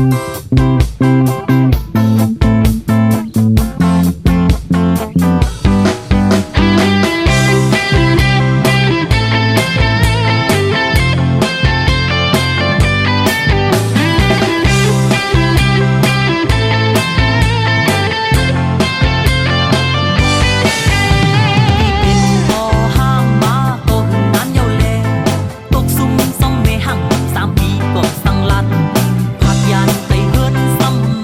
Hãy subscribe cho kênh Ghiền Mì Gõ để không bỏ lỡ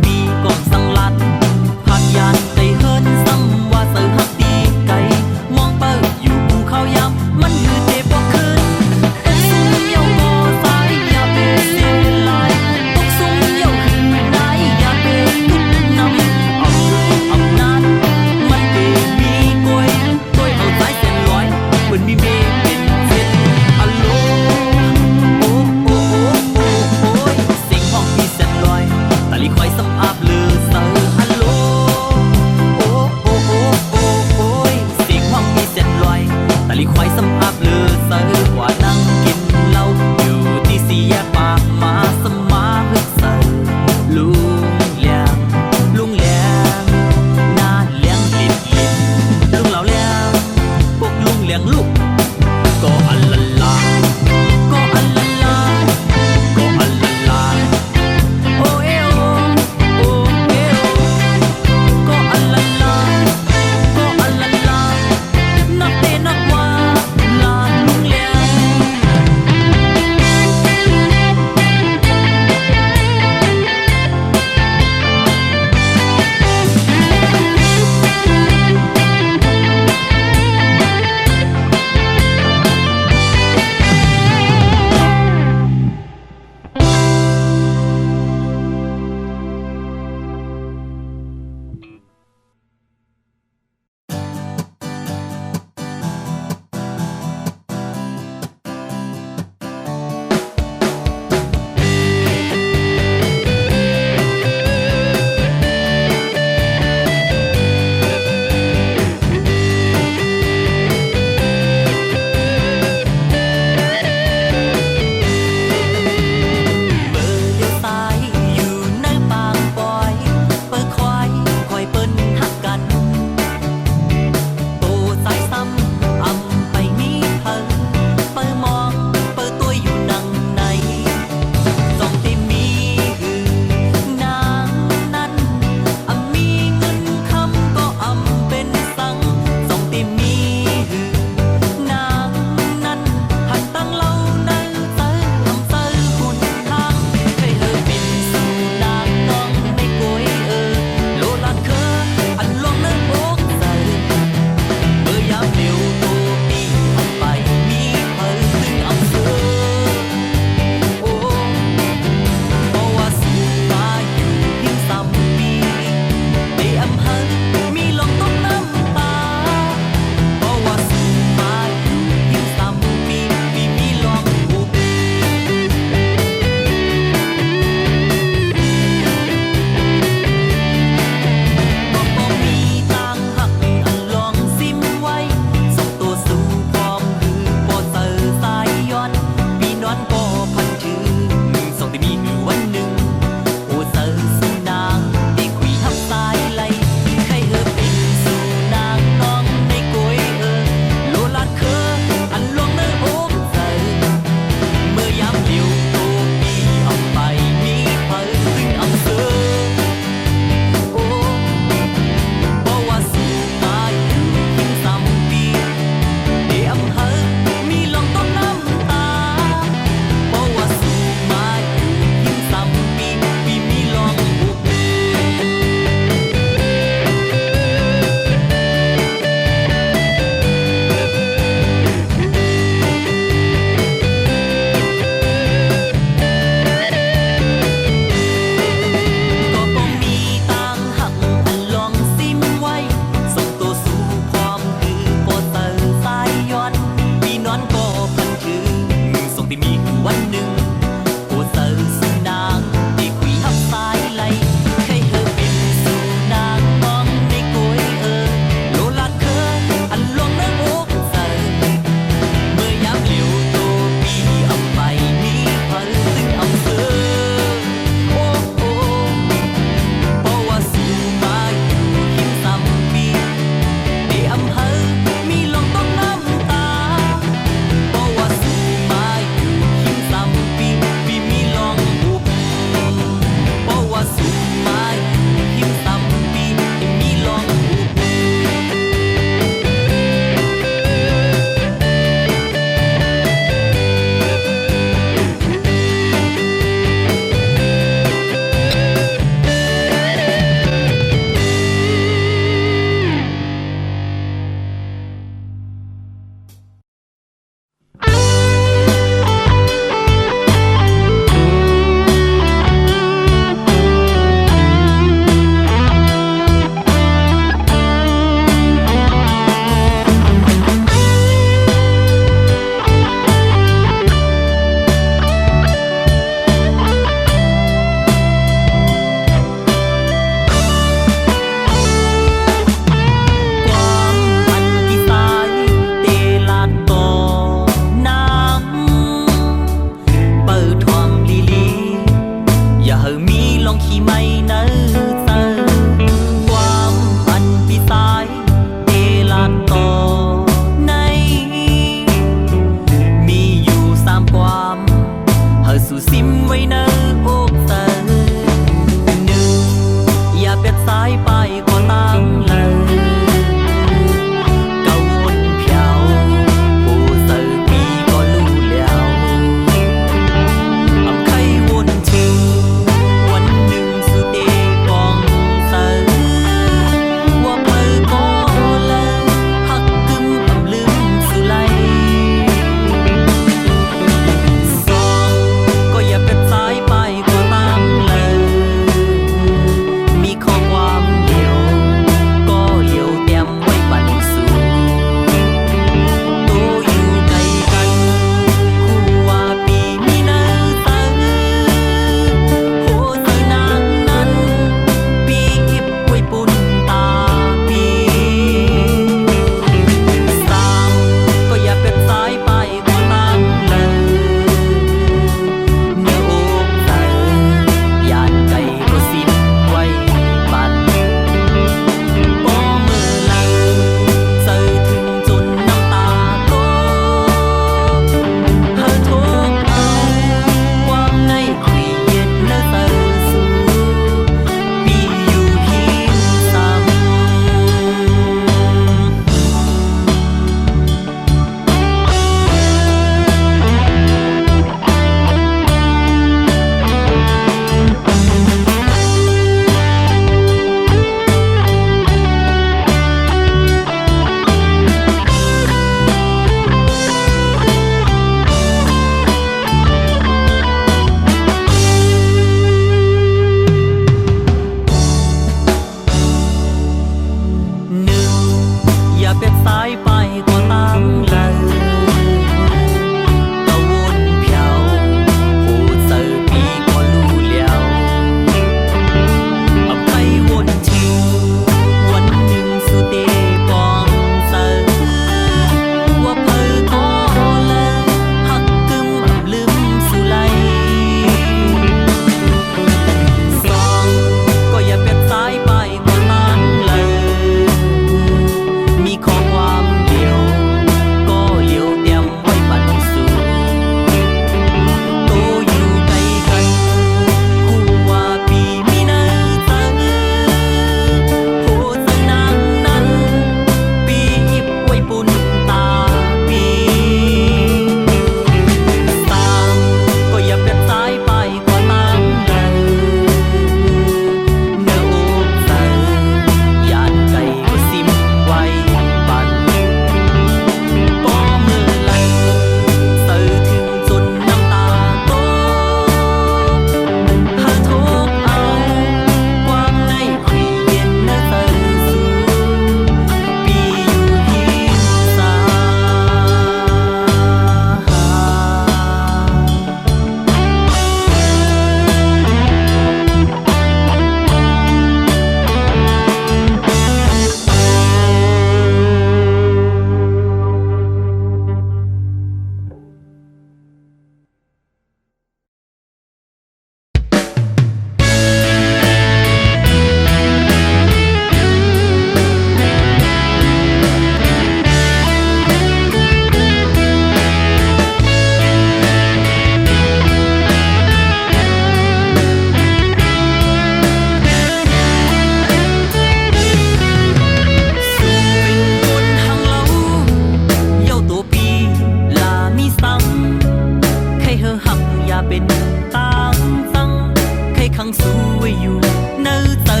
งสู้ไว้อยู่เนื้อเตอ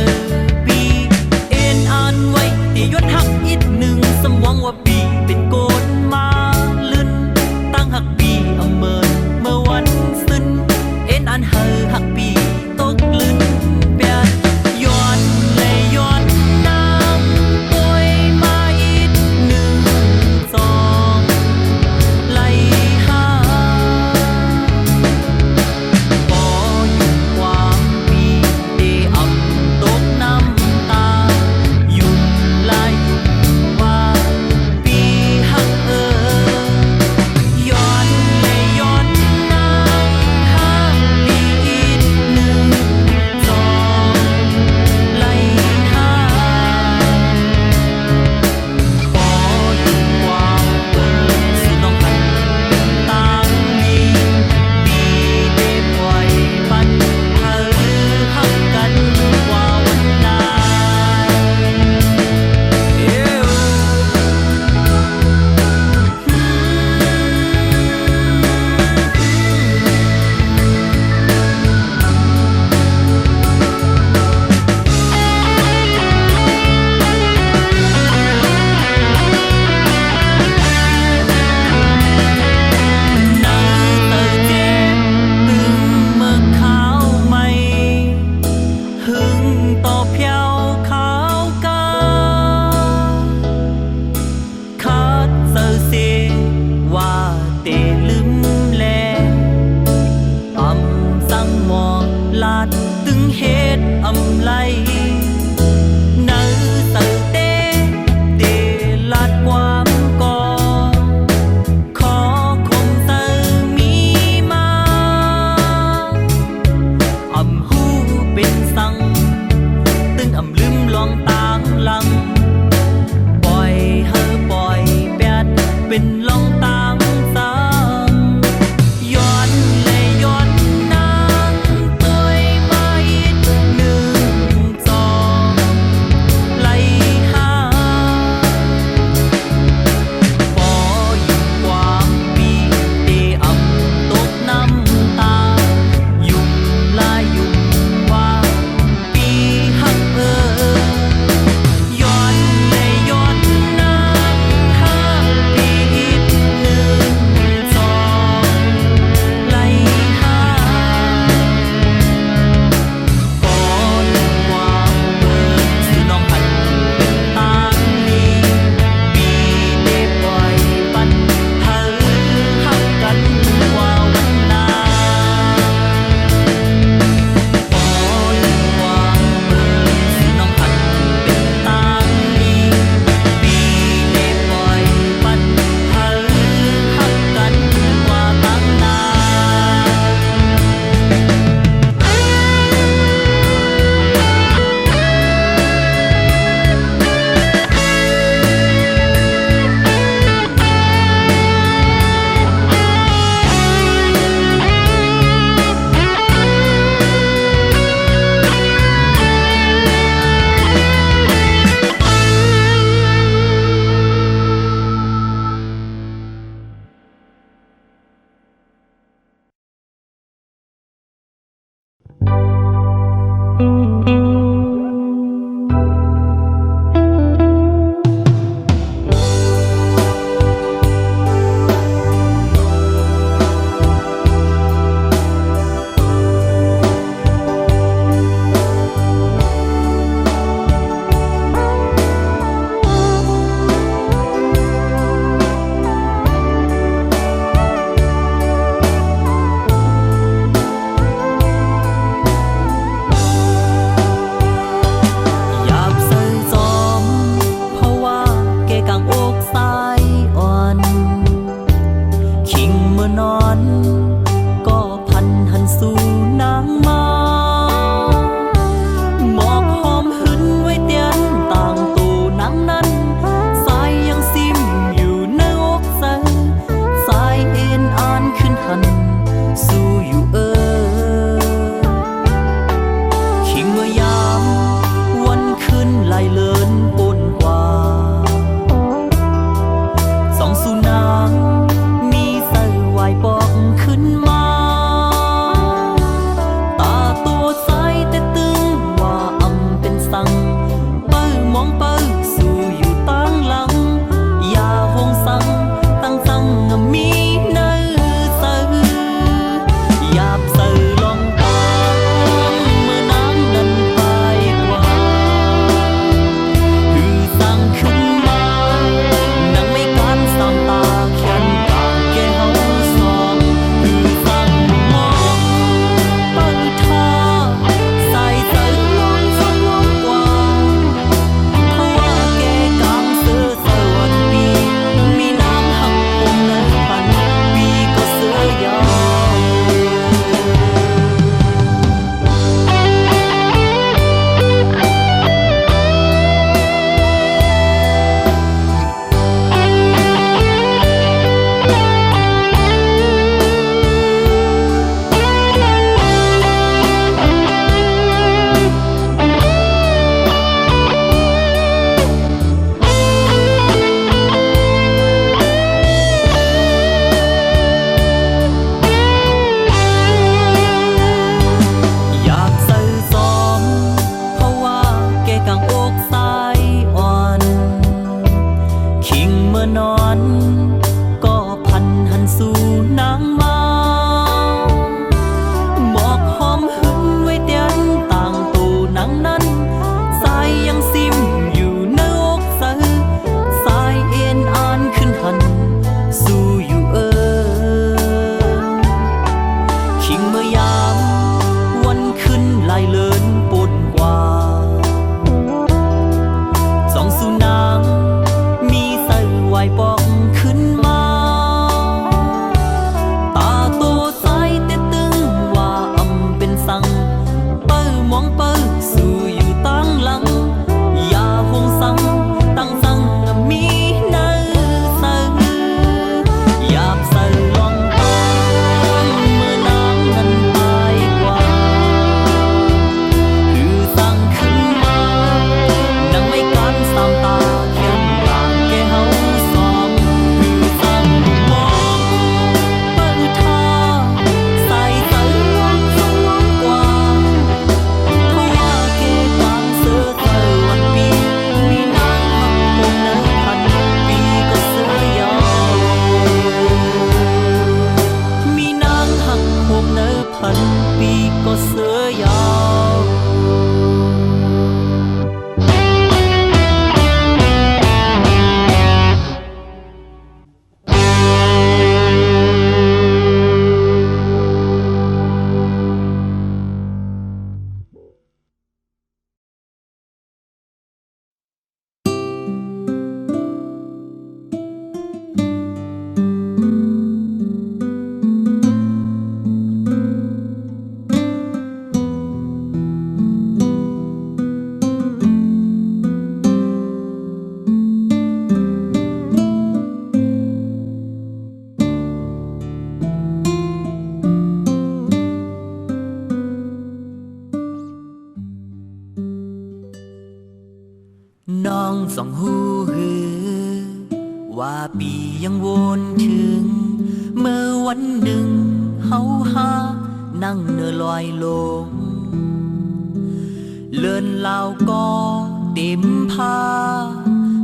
ปีเอ็นอ่านไว้ที่ยศหักอีกหนึ่งสมหวังว่าปีเป็นโกนมาลื่นตั้งหักปีอเมินเมื่อวันสิ้นเอ็นอ่านเฮอหักปีตกลื่นเปียดย้อนเลยย้อนน้ำป่วยมาอีกหนึ่งสองไล่หาพออยู่ความปีเดอ่ำตกน้ำตายุ่มลายยุ่มว่าปีหักย้อนเลยย้อนน้ำห้าปีอีกหนึ่งสองไล่หาพออยู่ความสุน้องหันเป็นตางมีปีได้ปล่อยปันเธอหักกันว่าวันนายน้ำเตอเจ็บตึงเมื่อขาวใหม่หึงต่อเพียวขาวกาขาดเซอเซว่าเตลืมแลอำสั่งมองลาดตึงเหตุอำไลเนื้อเตอเตเตลาดความก่อขอคมเตอมีมาอำหูเป็นสังตึงอำลืมลองตางหลังปล่อยเฮอปล่อยแปดเป็นลองตางสังย้อนเลยย้อนนางป่วยมาอีกหนึ่งสอ องสองหูหือว่าปียังวนถึงเมื่อวันหนึ่งเฮาหานั่งเนื้อลอยลงเลินลาวก็เต็มผ้า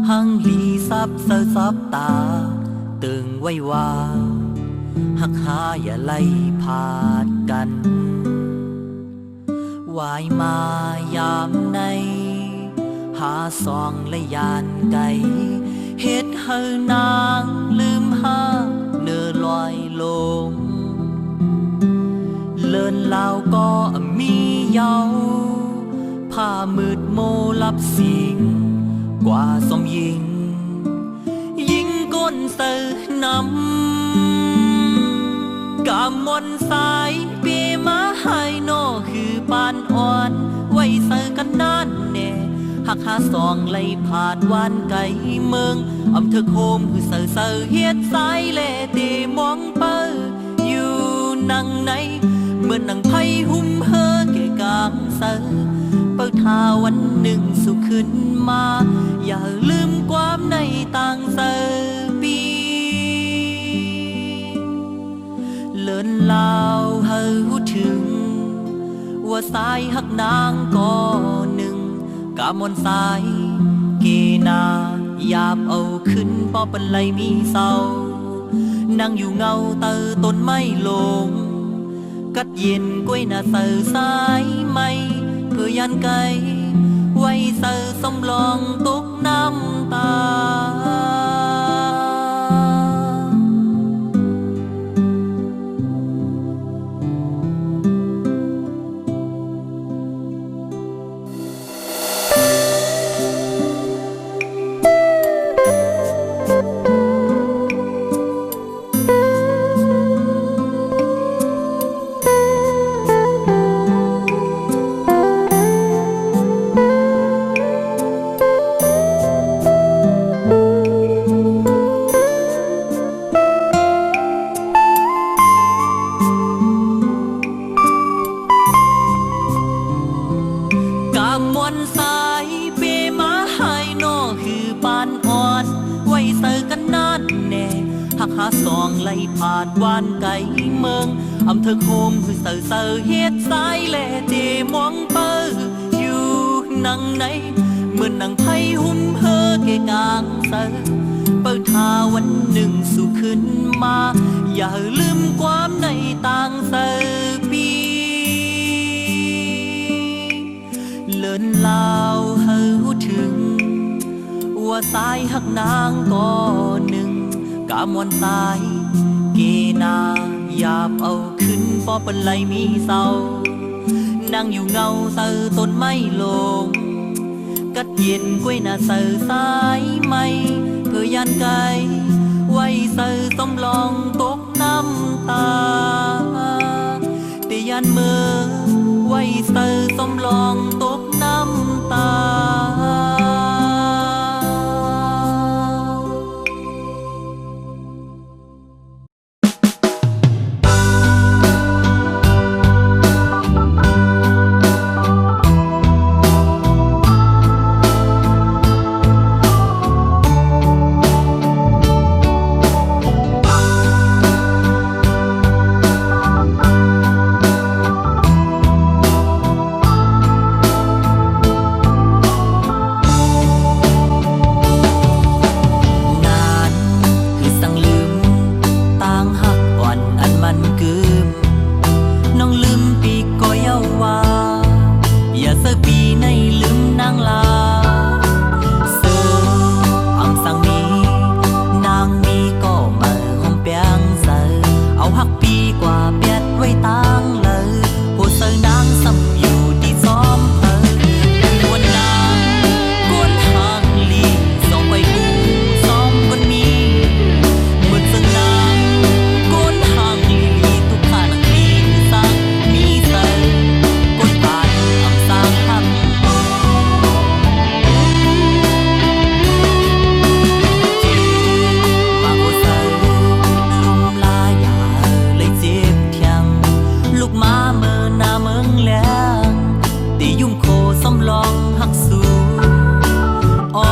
หังลีซับเสซับตาตึงไว้ว่าหักหาอย่าไล่พาดกันวายมายามในหาซองและยานไก่เฮ็ดให้นางลืมหาเนื้อลอยลงเลินลาวก็มีเยาผ้ามืดโมลับสิงกว่าสมยิงยิงก้นเสือนำกำมนสายเปียมาให้นอคือปานอ่อนไว้เสือกันนานแน่หักหาซองไล่ผาดวานไก่เมืองอำเภอโคมคือเสือเสือเฮ็ดสายแลเตมองเปออยู่นังในเมื่อนังไพ่หุ้มเฮอแก่กลางเสือเปิดทาวันหนึ่งสุขขึ้นมาอย่าลืมความในต่างเสือปีเลินลาวเฮาถึงว่าสายหักนางก็หนึ่งกามนสายเกนาหยาบเอาขึ้นปอปันไลมีเศร้านั่งอยู่เงาเตอต้นไม้ลงกัดเย็นกล้วยหน้าเสือสายไม่เพื่อยันไกไว้เสือสำลองตกน้ำตาหาซองไล่ผาดวานไก่เมืองอำเภอโคมคือเสือเสือเฮ็ดสายแลเจมองเปออยู่นังในเมื่อนังไพ่หุ้มเฮอเกกลางเสือเปิดทาวันหนึ่งสู่ขึ้นมาอย่าลืมความในต่างเสือปีเลินลาวเฮาถึงว่าสายหักนางก็หนึ่งกามวนสายเกนาหยาบเอาขึ้นปอปันไลมีเศร้านั่งอยู่เงาเสือต้นไม้ลงกัดเย็นกล้วยหน้าเสือสายไม่เพื่อยันไกไว้เสือสำลองตกน้ำตาแต่ยันเมื่อไว้เสือสำลองตกน้ำตาสำลองหักสูอ๋อ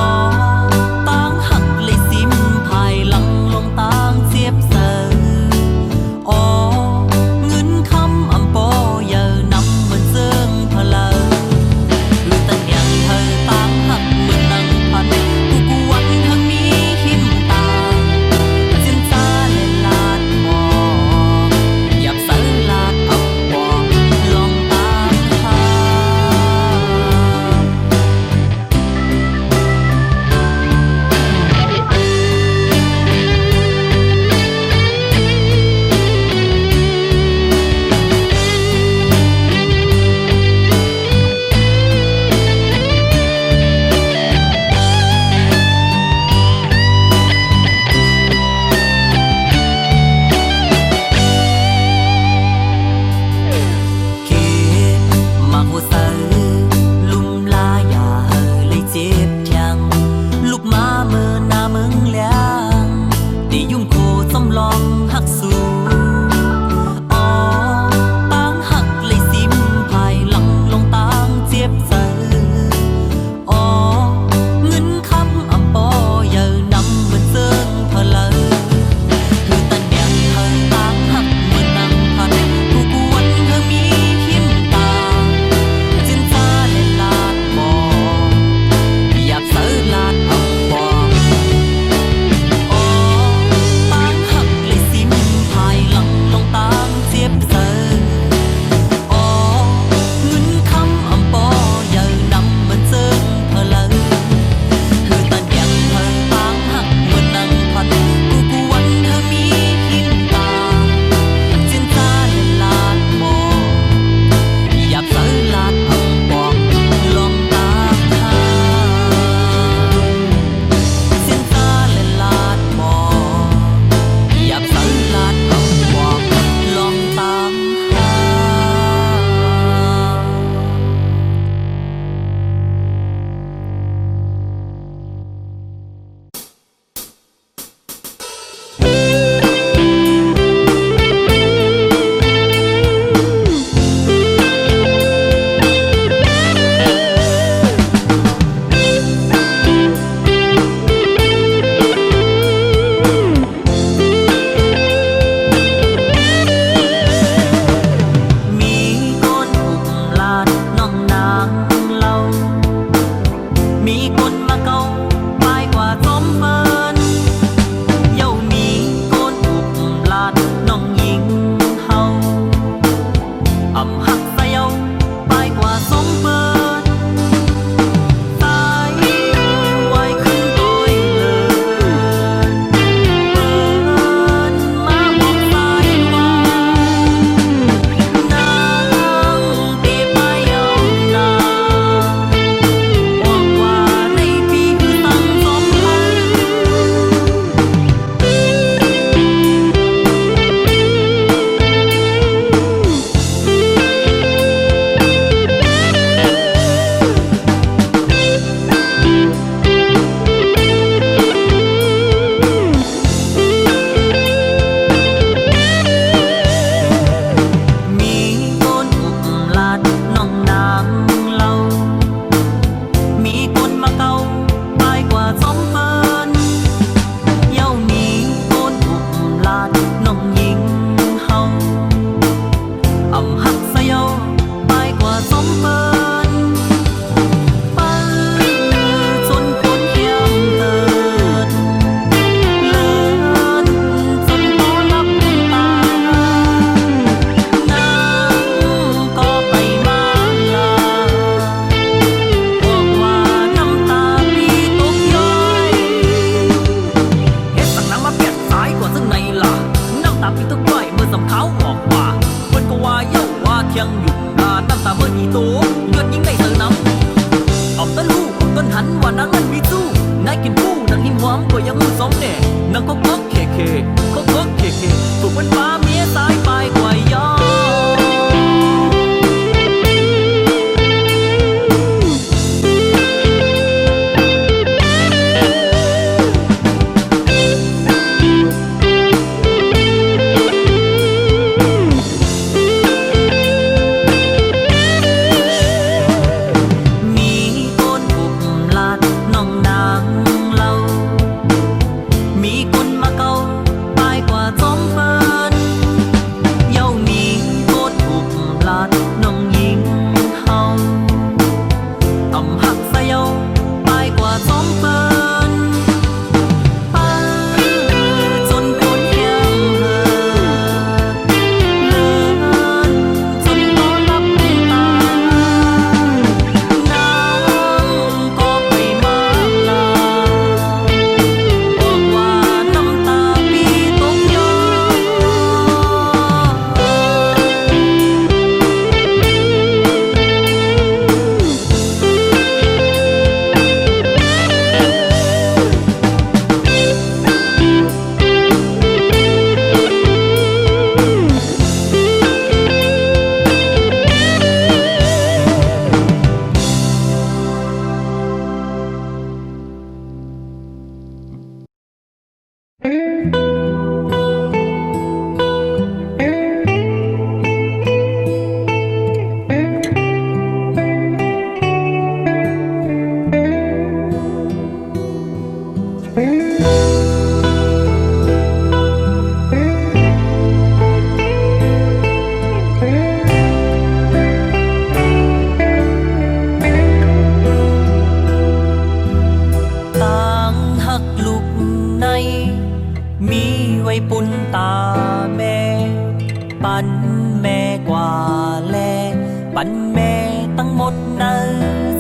ตั้งหมดเนอ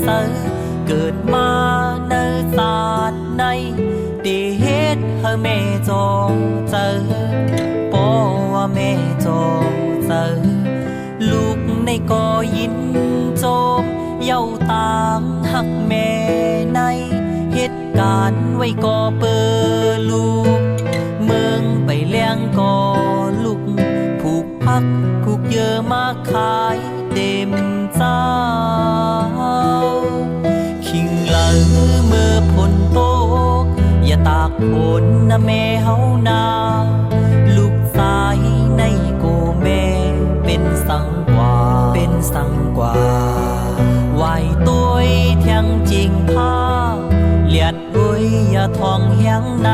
เสอเกิดมาเนอศาสตร์ในตีเฮ็ดให้แม่จองเจอปอว่าแม่จองเจอลูกในก่อยินโจมเย้าต่างหักแม่ในเหตุการณ์ไว้ก่อเปิดลูกเมืองไปเลี้ยงก่อลูกผูกพักคุกเยอะมาขายเต็มเจ้าขิงเหลือเมื่อฝนตกอย่าตากฝนนะแม่เฮานาลูกสายในโกแม่เป็นสังกว่าเป็นสังกว่าไหวตัวเทียงจริงท่าเลียดด้วยอย่าทองเฮียงนา